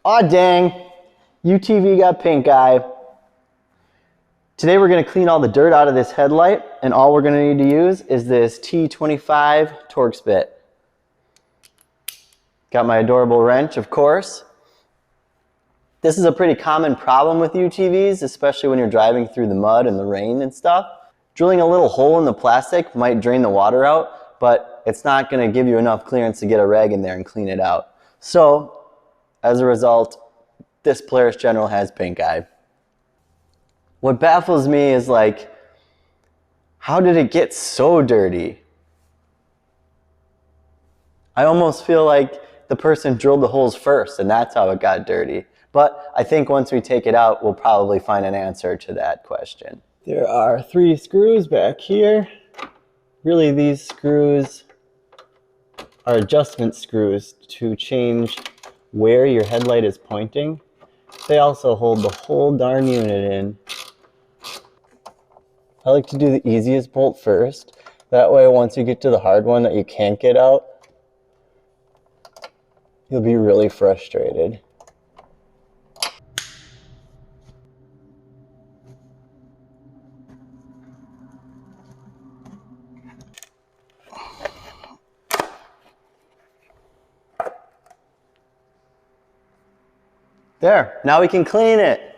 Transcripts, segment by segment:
Aw dang, UTV got pink eye. Today we're going to clean all the dirt out of this headlight, and all we're going to need to use is this T25 Torx bit. Got my adorable wrench, of course. This is a pretty common problem with UTVs, especially when you're driving through the mud and the rain and stuff. Drilling a little hole in the plastic might drain the water out, but it's not going to give you enough clearance to get a rag in there and clean it out. So, as a result, this Polaris General has pink eye. What baffles me is, like, how did it get so dirty? I almost feel like the person drilled the holes first and that's how it got dirty. But I think once we take it out, we'll probably find an answer to that question. There are 3 screws back here. Really, these screws are adjustment screws to change where your headlight is pointing. They also hold the whole darn unit in. I like to do the easiest bolt first. That way, once you get to the hard one that you can't get out, you'll be really frustrated. There, now we can clean it.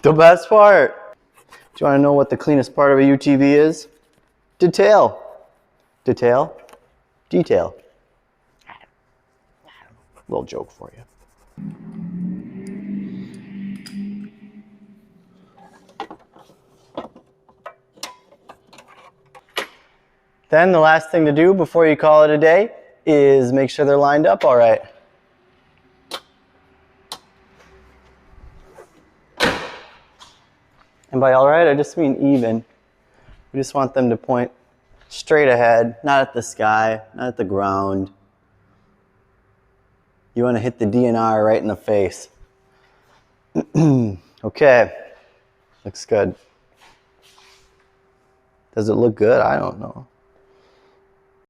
The best part. Do you want to know what the cleanest part of a UTV is? Detail. Detail. Detail. Little joke for you. Then the last thing to do before you call it a day is make sure they're lined up all right. And by all right, I just mean even. We just want them to point straight ahead, not at the sky, not at the ground. You want to hit the DNR right in the face. Okay, looks good. Does it look good? I don't know.